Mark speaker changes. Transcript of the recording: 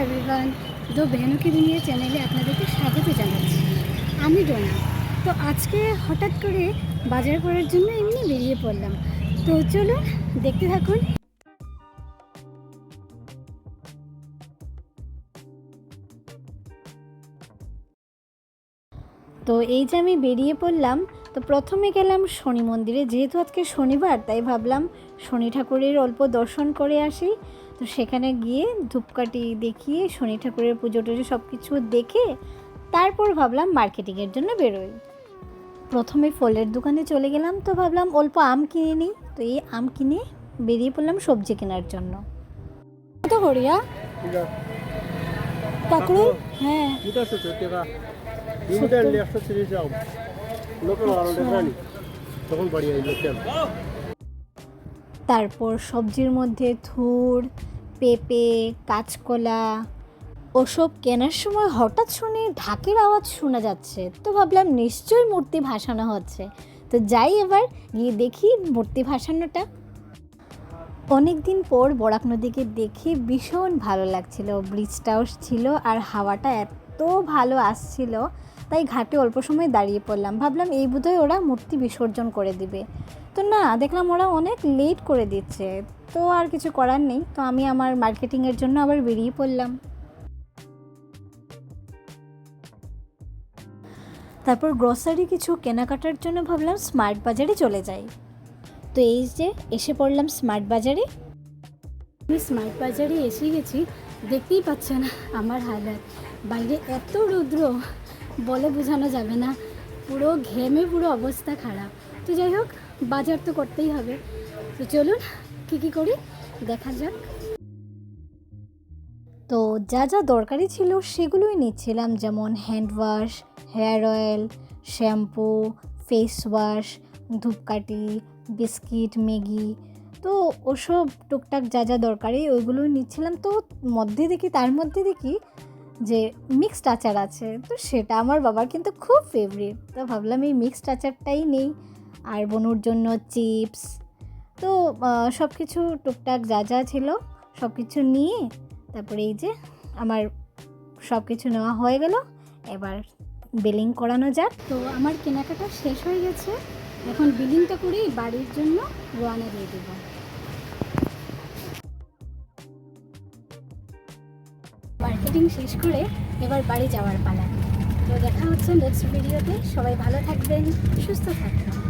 Speaker 1: Everyone, দো बहनों की दुनिया চ্যানেলে আপনাদেরকে স্বাগত জানাচ্ছি। আমি ডোনা। তো আজকে হঠাৎ করে বাজার করার জন্য এমনি বেরিয়ে পড়লাম। তো চলুন দেখতে থাকুন। তো এই যে আমি বেরিয়ে পড়লাম, তো প্রথমে গেলাম শনি মন্দিরে। যেহেতু আজকে শনিবার, তাই ভাবলাম শনি ঠাকুরের অল্প দর্শন করে আসি। তো সেখানে গিয়ে ধূপকাঠি দেখিয়ে শনি ঠাকুরের পুজো টুজো সব কিছু দেখে তারপর ভাবলাম মার্কেটিংয়ের জন্য বেরোই। প্রথমে ফলের দোকানে চলে গেলাম, তো ভাবলাম অল্প আম কিনে নিই। তো এই আম কিনে বেরিয়ে পড়লাম সবজি কেনার জন্য। কত করিয়া কাকড়ি? হ্যাঁ, তারপর সবজির মধ্যে থুর, পেঁপে, কাঁচকলা ওসব কেনার সময় হঠাৎ শুনে ঢাকের আওয়াজ শোনা যাচ্ছে। তো ভাবলাম নিশ্চয়ই মূর্তি ভাসানো হচ্ছে। তো যাই এবার গিয়ে দেখি মূর্তি ভাসানোটা। অনেক দিন পর বরাক নদীকে দেখে ভীষণ ভালো লাগছিল। ব্রিজটাও ছিল আর হাওয়াটা এত ভালো আসছিল, তাই ঘাটে অল্প সময় দাঁড়িয়ে পড়লাম। ভাবলাম এই বোধহয় ওরা মূর্তি বিসর্জন করে দিবে। তো না, দেখলাম ওরা অনেক লেট করে দিচ্ছে। তো আর কিছু করার নেই, তো আমি আমার মার্কেটিংয়ের জন্য আবার বেরিয়ে পড়লাম। তারপর গ্রসারি কিছু কেনাকাটার জন্য ভাবলাম স্মার্ট বাজারে চলে যাই। তো এই যে এসে পড়লাম স্মার্ট বাজারে। আমি স্মার্ট বাজারে এসে গেছি, দেখতেই পাচ্ছেন আমার হালাত। বাইরে এত রৌদ্র, বলে বোঝানো যাবে না। পুরো ঘেমে পুরো অবস্থা খারাপ। তো যাই হোক, বাজার তো করতেই হবে। তো চলুন কী করি দেখা যাক। তো যা যা দরকারি ছিল সেগুলোই নিচ্ছিলাম, যেমন hand wash, hair oil, shampoo, face wash, ধূপকাঠি, বিস্কিট, ম্যাগি। তো ওসব টুকটাক যা যা দরকারি ওইগুলোই নিচ্ছিলাম। তো তার মধ্যে দেখি যে মিক্সড আচার আছে। তো সেটা আমার বাবার কিন্তু খুব ফেভারিট। তো ভাবলাম এই মিক্সড আচারটাই নেই। আর বনুর জন্য চিপস। তো সব কিছু টুকটাক যা যা ছিল সব কিছু নিয়ে তারপরে এই যে আমার সব কিছু নেওয়া হয়ে গেল। এবার বিলিং করানো যাক। তো আমার কেনাকাটা শেষ হয়ে গেছে, এখন বিলিংটা করেই বাড়ির জন্য রওনা দিয়ে দেব। মার্কেটিং শেষ করে এবার বাড়ি যাওয়ার পালা। তো দেখা হচ্ছে নেক্সট ভিডিওতে। সবাই ভালো থাকবেন, সুস্থ থাকবেন।